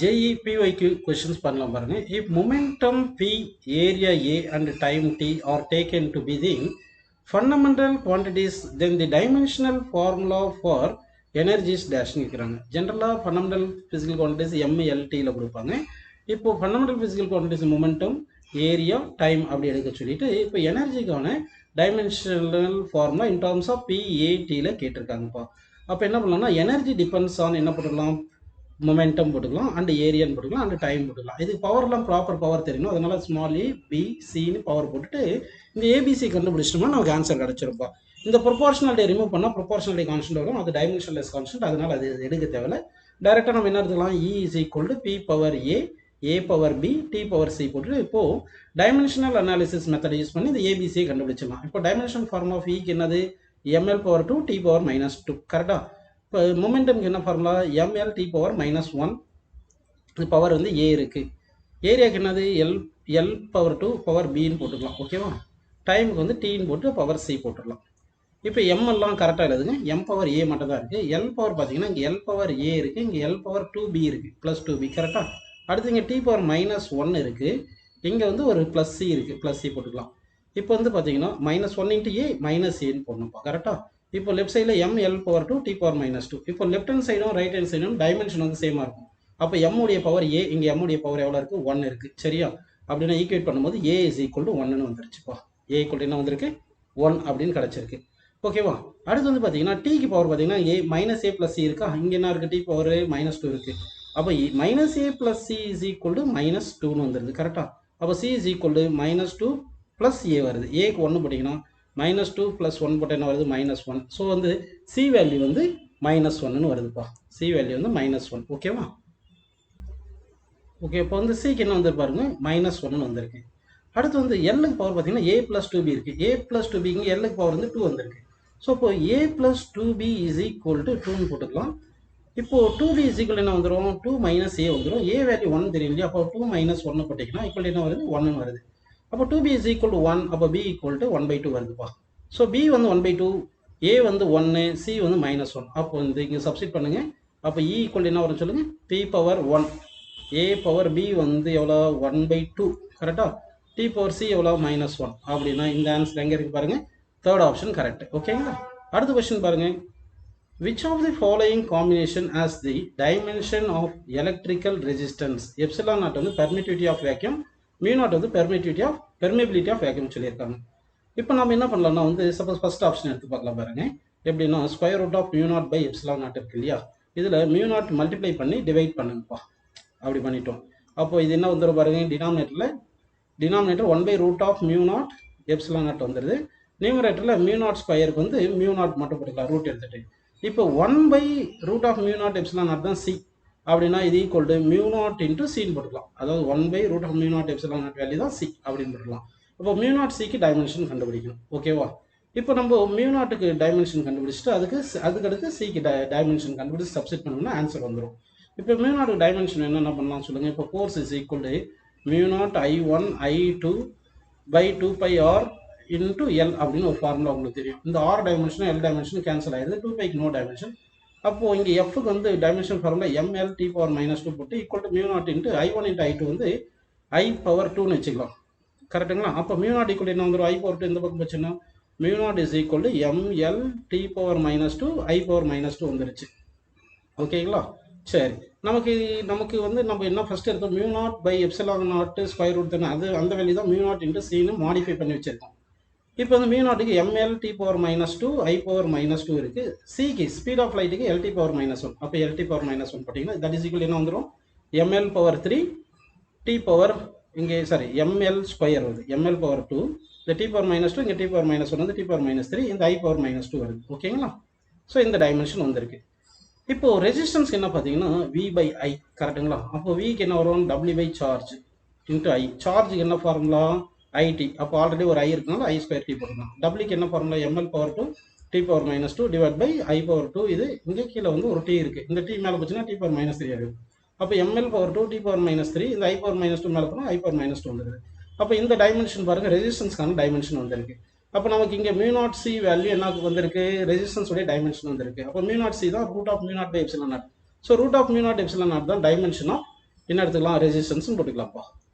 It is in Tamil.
JEE PYQ questions பண்ணலாம் பாருங்க. If momentum P, area A and time T are taken to be the fundamental quantities, then the dimensional formula for energy is dash கேக்குறாங்க. ஜெனரலா fundamental physical quantities MLT ல கொடுப்பாங்க. இப்போ fundamental physical quantities momentum, area, time அப்படி எடுக்க சொல்லிட்டு இப்போ எனர்ஜிக்கான dimensional formula in terms of PAT ல கேட்டிருக்காங்கப்பா. அப்போ என்ன பண்ணலாம்னா எனர்ஜி டிபெண்ட்ஸ் ஆன் என்ன பண்ணலாம், மொமெண்டம் போட்டுக்கலாம் அண்ட் ஏரியான்னு போட்டுக்கலாம் அண்ட் டைம் போட்டுக்கலாம். இது பவர்லாம் ப்ராப்பர் பவர் தெரியணும். அதனால ஸ்மால் ஏ பி சின்னு பவர் போட்டுட்டு இந்த ஏபிசி கண்டுபிடிச்சிட்டோம்னா நமக்கு ஆன்சர் கிடைச்சிருப்பா. இந்த ப்ரொபோர்ஷனாலிட்டி ரிமூவ் பண்ணால் ப்ரொபோர்ஷனாலிட்டி கான்ஸ்டன்ட் வரும், அது டைமென்ஷன்லெஸ் கான்ஸ்டன்ட். அதனால அது எடுக்க தேவையில்ல. டைரெக்டாக நம்ம என்ன எடுத்துக்கலாம், e is equal to b power a power b d power c போட்டு இப்போ டைமென்ஷனல் அனாலிசிஸ் மெத்தட் யூஸ் பண்ணி இந்த ஏபிசியை கண்டுபிடிச்சிடலாம். இப்போ டைமென்ஷன் ஃபார்ம் ஆஃப் இக்கு என்னது, எம்எல் பவர் 2 டி பவர் -2 கரெக்டாக. இப்போ மொமெண்டம்க்கு என்ன ஃபார்முலா, எம்எல் டி பவர் -1, இது பவர் வந்து ஏ இருக்குது. ஏரியாவுக்கு என்னது எல் பவர் 2 பவர் பின்னு போட்டுக்கலாம். ஓகேவா. டைமுக்கு வந்து டீன்னு போட்டு பவர் சி போட்டுடலாம். இப்போ எம்எல்லாம் கரெக்டாக எழுதுங்க. எம் பவர் ஏ மட்டும் தான் இருக்குது. எல் பவர் பார்த்தீங்கன்னா இங்கே எல் பவர் ஏ இருக்குது, இங்கே எல் பவர் 2b இருக்குது, +2b கரெக்டாக. அடுத்து இங்கே டி பவர் -1 இருக்குது, இங்கே வந்து ஒரு +c இருக்குது, +c போட்டுக்கலாம். இப்போ வந்து பார்த்தீங்கன்னா -1 × ஏ -ஏன்னு போடணும்ப்பா கரெக்டாக. இப்போ லெஃப்ட் சைடில் M L power 2 T power -2. இப்போ லெஃப்ட் ஹேண்ட் சைடும் ரைட் ஹேண்ட் சைடும் டைமென்ஷன் வந்து சேமாக இருக்கும். அப்போ எம் உடைய பவர் ஏ, இங்கே எம் உடைய பவர் எவ்வளோ இருக்குது, 1 இருக்குது. சரியா. அப்படின்னா ஈக்குவேட் பண்ணும்போது ஏ இஸ் ஈக்குவல் டு 1ன்னு வந்துருச்சுப்பா. ஏ ஈக்குவல் என்ன வந்திருக்கு, 1 அப்படின்னு கிடச்சிருக்கு. ஓகேவா. அடுத்து வந்து பார்த்தீங்கன்னா டிக்கு பவர் பார்த்தீங்கன்னா ஏ -a + c இருக்கா, இங்கே என்ன இருக்குது, டி பவர் -2 இருக்குது. அப்போ -a + c is equal to -2ன்னு வந்துடுது கரெக்டாக. அப்போ c is equal to -2 + a வருது. ஏக்கு 1 போட்டிங்கன்னா -2 + 1 போட்டால் என்ன வருது, -1. ஸோ வந்து சி வேல்யூ வந்து -1ன்னு வருதுப்பா. சி வேல்யூ வந்து -1. ஓகேவா. ஓகே. இப்போ வந்து சிக்கு என்ன வந்து பாருங்க, -1ன்னு வந்திருக்கு. அடுத்து வந்து எல்லுக்கு பவர் பார்த்தீங்கன்னா a + 2b இருக்குது. a + 2b இங்கே எல்லுக்கு பவர் வந்து 2 வந்திருக்கு. ஸோ இப்போ a + 2b is equal to 2ன்னு போட்டுக்கலாம். இப்போ 2b இஸ் ஈக்குவல் என்ன வந்துடும், 2 - a வந்துடும். a வேல்யூ 1 தெரியும் இல்லையா, அப்போ 2 - 1 போட்டிங்கன்னா ஈக்குவல் என்ன வருது, 1ன்னு வருது. அப்போ 2b இஸ் ஈக்குவல் டு 1, அப்போ b ஈக்குவல் டு 1/2 வருதுப்பா. ஸோ b வந்து 1/2, a வந்து 1, c வந்து -1. அப்போ வந்து இங்கே சப்ஸ்டிட் பண்ணுங்க. அப்போ e ஈக்குவல் என்ன வரும் சொல்லுங்க, p power 1, a power b வந்து எவ்வளோ 1/2 கரெக்டாக. டி பவர் சி எவ்வளோ -1. அப்படின்னா இந்த ஆன்சர் எங்கே இருக்குது பாருங்க, தேர்ட் ஆப்ஷன் கரெக்ட். ஓகேங்களா. அடுத்த கொஸ்டின் பாருங்க. Which of the following combination has the dimension of electrical resistance? Epsilon naught வந்து permittivity of vacuum, mu naught வந்து permeability of vacuum சொல்லியிருக்காங்க. இப்போ நம்ம என்ன பண்ணலாம்னா வந்து சப்போஸ் ஃபர்ஸ்ட் ஆப்ஷன் எடுத்து பார்க்கலாம் பாருங்க. எப்படின்னா √μ0/ε0 இருக்கு இல்லையா, இதில் μ0 மல்டிப்ளை பண்ணி டிவைட் பண்ணுங்கப்பா. அப்படி பண்ணிட்டோம். அப்போ இது என்ன வந்துடும் பாருங்க, டினாமினேட்டர் 1/√μ0ε0 வந்துடுது. நியூமரேட்டரில் μ0² வந்து μ0 மட்டும் போட்டுக்கலாம், ரூட் எடுத்துட்டு. இப்போ 1/√μ0ε0 தான் சி. அப்படின்னா இது ஈக்குவல் டு μ0 × சின்னு போட்டுக்கலாம். அதாவது 1/√μ0ε0 வேல்யூ தான் சி அப்படின்னு போட்டுக்கலாம். இப்போ μ0 சிக்கு டைமென்ஷன் கண்டுபிடிக்கணும். ஓகேவா. இப்போ நம்ம μ0க்கு டைமென்ஷன் கண்டுபிடிச்சிட்டு அதுக்கடுத்து சிக்கு டைமென்ஷன் கண்டுபிடிச்சு சப்ஸ்டிட் பண்ணோம்னா ஆன்சர் வந்துடும். இப்போ μ0க்கு டைமென்ஷன் என்ன பண்ணலாம் சொல்லுங்கள். இப்போ force is equal to μ0 I1 I2/2πr × L அப்படின்னு ஒரு ஃபார்முலா உங்களுக்கு தெரியும். இந்த R dimension L dimension cancel ஆயிடுது, 2πக்கு நோ டைமென்ஷன். அப்போது இங்கே எஃப்க்கு வந்து dimension formula ML T power -2 போட்டு ஈக்குவல் டு μ0 × I1 × I2 வந்து I பவர் 2ன்னு வச்சுக்கலாம் கரெக்டுங்களா. அப்போ μ0 ஈக்குவல் என்ன வந்துடும், I பவர் 2 இந்த பக்கம் வச்சுன்னா μ0 is equal to ML T power -2 I power -2 வந்துருச்சு. ஓகேங்களா. சரி, நமக்கு வந்து நம்ம என்ன ஃபர்ஸ்ட் எடுத்தோம், μ0/ε0 √, தானே, அது அந்த வேல்யூ தான் μ0 × சின்னு மாடிஃபை பண்ணி வச்சிருக்கோம். இப்போ வந்து μ0க்கு ML T power -2 I power -2 இருக்குது. சிக்கு ஸ்பீட் ஆஃப் லைட்டுக்கு LT பவர் -1. அப்போ LT பவர் -1 போட்டிங்கன்னா தட் இஸ் ஈக்குவல் என்ன வந்துடும், ML பவர் 3 T பவர் இங்கே ML² வருது, ML பவர் 2, இந்த T பவர் -2 இங்கே T பவர் -1 வந்து T பவர் -3, இந்த I பவர் -2 வருது. ஓகேங்களா. ஸோ இந்த டைமென்ஷன் வந்திருக்கு. இப்போ ரெசிஸ்டன்ஸ் என்ன பார்த்தீங்கன்னா V/I கரெக்டுங்களா. அப்போ விக்கு என்ன வரும், W/சார்ஜ் × I. சார்ஜுக்கு என்ன ஃபார்முலா, IT. அப்போ ஆல்ரெடி ஒரு I இருக்கனால I²T போட்டுக்கலாம். Wக்கு என்ன formula, ML power 2 T power -2 / I power 2. இது இங்கே கீழே வந்து ஒரு T இருக்குது, இந்த T மேலே போச்சுன்னா T பவர் -3 ஆகுது. அப்போ ML பவர் 2 T பவர் -3, இந்த I பவர் -2 மேலே போனால் I பவர் -2 வந்துடுது. அப்போ இந்த டைமென்ஷன் பாருங்கள், ரெசிஸ்டன்ஸ்க்கான டைமென்ஷன் வந்திருக்கு. அப்போ நமக்கு இங்கே μ0 C வேல்யூ என்ன வந்திருக்கு, ரெசிஸ்டன்ஸ் உடைய டைமென்ஷன் வந்திருக்கு. அப்போ μ0 C தான் √μ0/ε0. ஸோ √μ0/ε0 தான் டைமென்ஷன் ஆஃப் என்ன எடுத்துக்கலாம், ரெசிஸ்டன்ஸ்னு போட்டுக்கலாம்ப்பா.